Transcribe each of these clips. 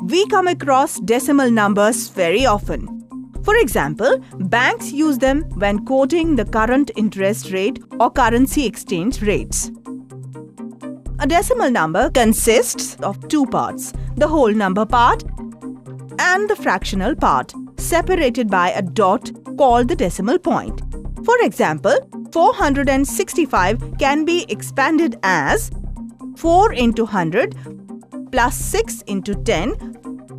We come across decimal numbers very often. For example, banks use them when quoting the current interest rate or currency exchange rates. A decimal number consists of two parts, the whole number part and the fractional part, separated by a dot called the decimal point. For example, 465 can be expanded as 4 into 100 plus 6 into 10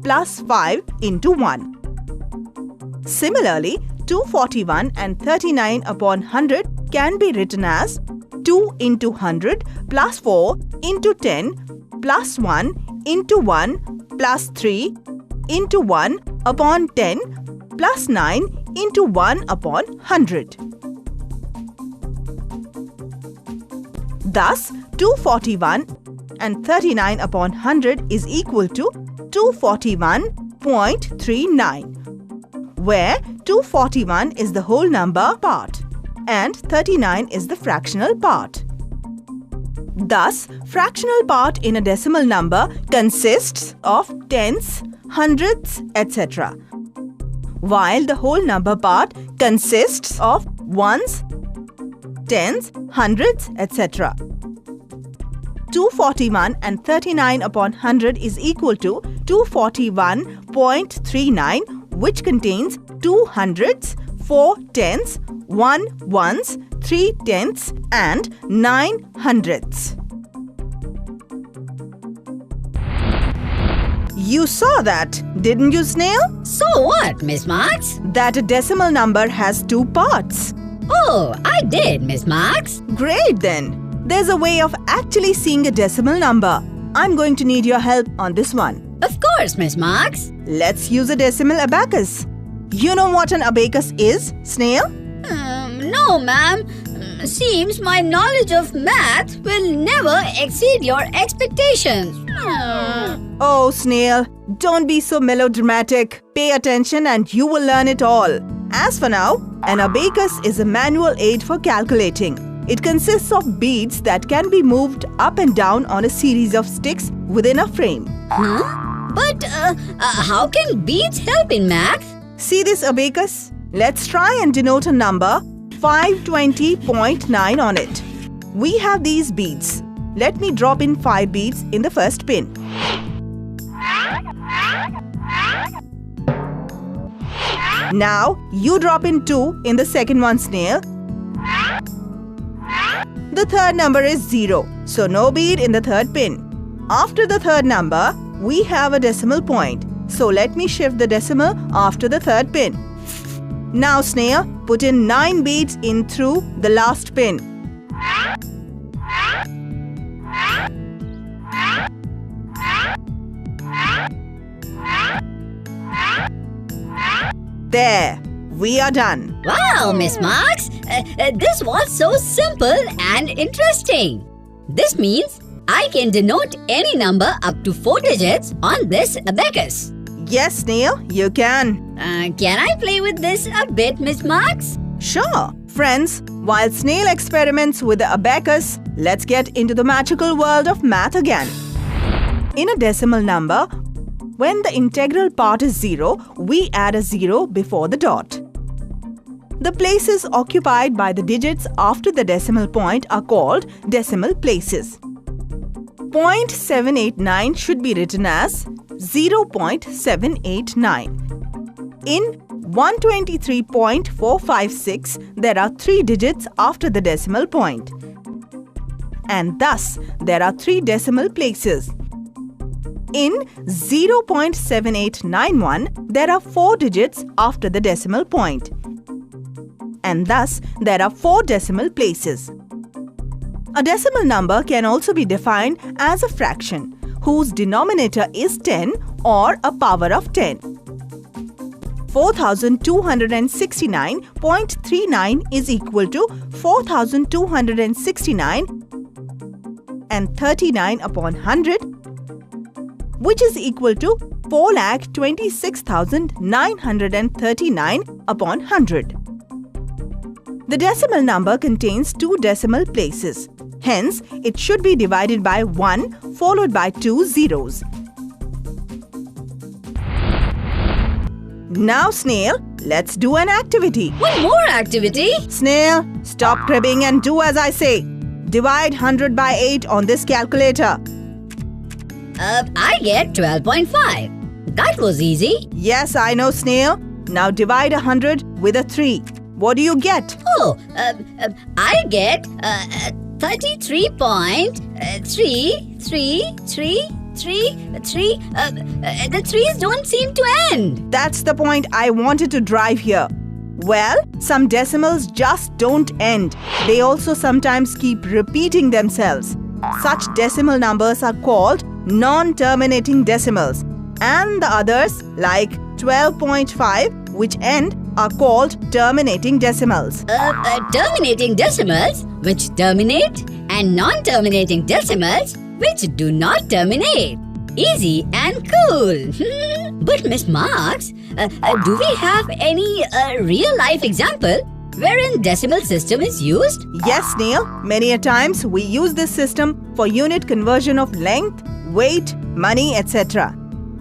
plus 5 into 1. Similarly, 241 and 39 upon 100 can be written as 2 into 100 plus 4 into 10 plus 1 into 1 plus 3 into 1 upon 10 plus 9 into 1 upon 100. Thus, 241 and 39 upon 100 is equal to 241.39, where 241 is the whole number part and 39 is the fractional part. Thus, fractional part in a decimal number consists of tenths, hundredths, etc., while the whole number part consists of ones, tenths, hundredths, etc. 241 and 39 upon 100 is equal to 241.39, which contains 2 hundredths, 4 tenths, 1 ones, 3 tenths and 9 hundredths. You saw that, didn't you, Snail? So what, Miss Marks? That a decimal number has two parts. Oh, I did, Miss Marks. Great then. There's a way of actually seeing a decimal number. I'm going to need your help on this one. Of course, Miss Marks. Let's use a decimal abacus. You know what an abacus is, Snail? No, ma'am. Seems my knowledge of math will never exceed your expectations. Oh, Snail, don't be so melodramatic. Pay attention and you will learn it all. As for now, an abacus is a manual aid for calculating. It consists of beads that can be moved up and down on a series of sticks within a frame. But how can beads help in math? See this abacus? Let's try and denote a number 520.9 on it. We have these beads. Let me drop in 5 beads in the first pin. Now, you drop in 2 in the second one, Snail. The third number is 0, so no bead in the third pin. After the third number, we have a decimal point. So let me shift the decimal after the third pin. Now, Snail, put in 9 beads in through the last pin. There, we are done. Wow, Miss Marks. This was so simple and interesting. This means I can denote any number up to 4 digits on this abacus. Yes, Snail, you can. Can I play with this a bit, Miss Marks? Sure. Friends, while Snail experiments with the abacus, let's get into the magical world of math again. In a decimal number, when the integral part is 0, we add a 0 before the dot. The places occupied by the digits after the decimal point are called decimal places. 0.789 should be written as 0.789. In 123.456, there are 3 digits after the decimal point. And thus, there are 3 decimal places. In 0.7891, there are 4 digits after the decimal point. And thus, there are 4 decimal places. A decimal number can also be defined as a fraction whose denominator is 10 or a power of 10. 4269.39 is equal to 4269 and 39 upon 100, which is equal to 4,26,939 upon 100. The decimal number contains 2 decimal places. Hence, it should be divided by 1 followed by 2 zeros. Now, Snail, let's do an activity. One more activity? Snail, stop cribbing and do as I say. Divide 100 by 8 on this calculator. I get 12.5. That was easy. Yes, I know, Snail. Now divide 100 with a 3. What do you get? Oh, I get 33.33333. The threes don't seem to end. That's the point I wanted to drive here. Well, some decimals just don't end. They also sometimes keep repeating themselves. Such decimal numbers are called non-terminating decimals. And the others, like 12.5, which end, are called terminating decimals. Terminating decimals, which terminate, and non-terminating decimals, which do not terminate. Easy and cool. But Miss Marks, do we have any real-life example wherein decimal system is used? Yes, Snail. Many a times we use this system for unit conversion of length, weight, money, etc.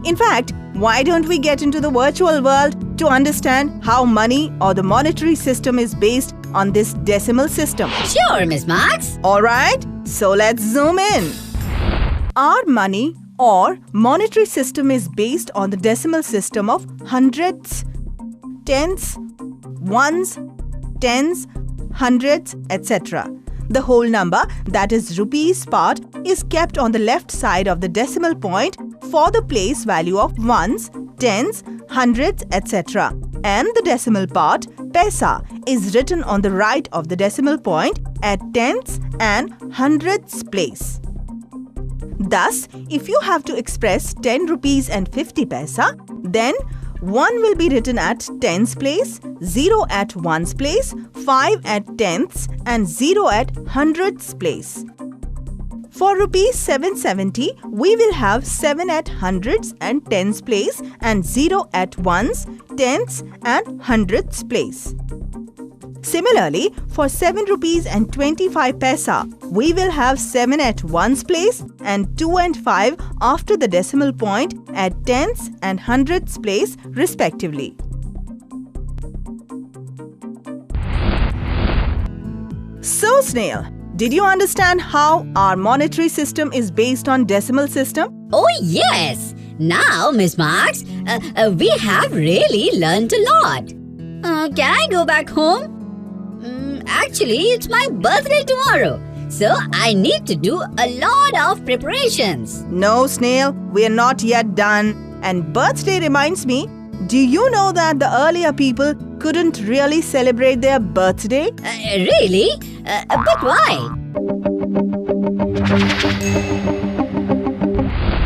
In fact, why don't we get into the virtual world to understand how money or the monetary system is based on this decimal system? Sure, Miss Marks. Alright, so let's zoom in. Our money or monetary system is based on the decimal system of hundreds, tens, ones, tens, hundreds, etc. The whole number, that is rupees part, is kept on the left side of the decimal point for the place value of ones, tens, hundreds, etc. And the decimal part, paisa, is written on the right of the decimal point at tens and hundreds place. Thus, if you have to express 10 rupees and 50 paisa, then 1 will be written at tens place, 0 at ones place, 5 at tenths and 0 at hundreds place. For rupees 770, we will have 7 at hundreds and tens place and 0 at ones, tenths and hundreds place. Similarly, for 7 rupees and 25 paisa, we will have 7 at ones place and 2 and 5 after the decimal point at tenths and hundreds place respectively. So, Snail, did you understand how our monetary system is based on decimal system? Oh yes! Now, Miss Marks, we have really learned a lot. Can I go back home? Actually, it's my birthday tomorrow, so I need to do a lot of preparations. No, Snail, we are not yet done. And birthday reminds me, do you know that the earlier people couldn't really celebrate their birthday? Really? But why?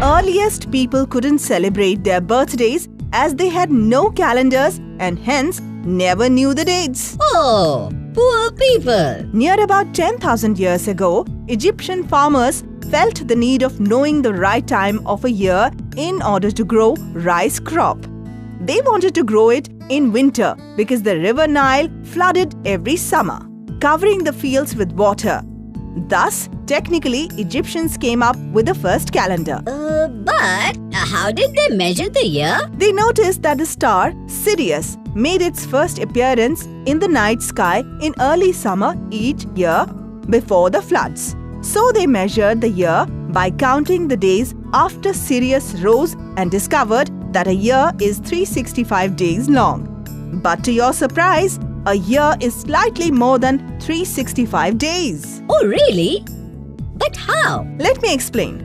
Earliest people couldn't celebrate their birthdays as they had no calendars and hence never knew the dates. Oh, poor people. Near about 10,000 years ago, Egyptian farmers felt the need of knowing the right time of a year in order to grow rice crop. They wanted to grow it in winter because the river Nile flooded every summer, covering the fields with water. Thus, technically, Egyptians came up with the first calendar. But how did they measure the year? They noticed that the star Sirius made its first appearance in the night sky in early summer each year before the floods. So they measured the year by counting the days after Sirius rose and discovered that a year is 365 days long. But to your surprise, a year is slightly more than 365 days. Oh, really? But how? Let me explain.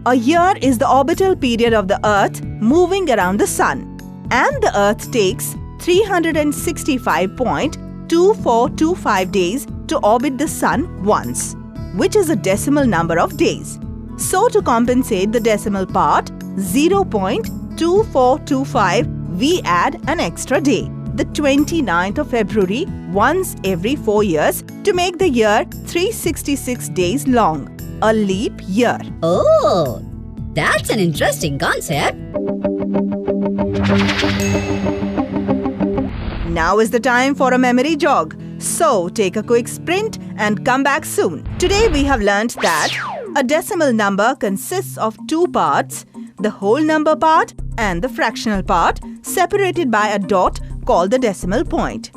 A year is the orbital period of the Earth moving around the Sun, and the Earth takes 365.2425 days to orbit the Sun once, which is a decimal number of days. So to compensate the decimal part, 0.2425, we add an extra day, the 29th of February, once every 4 years to make the year 366 days long, a leap year. Oh, that's an interesting concept. Now is the time for a memory jog. So take a quick sprint and come back soon. Today we have learnt that a decimal number consists of two parts, the whole number part and the fractional part separated by a dot called the decimal point.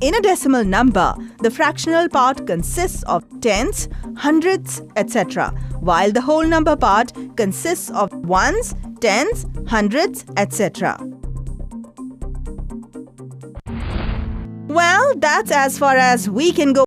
In a decimal number, the fractional part consists of tens, hundreds, etc., while the whole number part consists of ones, tens, hundreds, etc. Well, that's as far as we can go.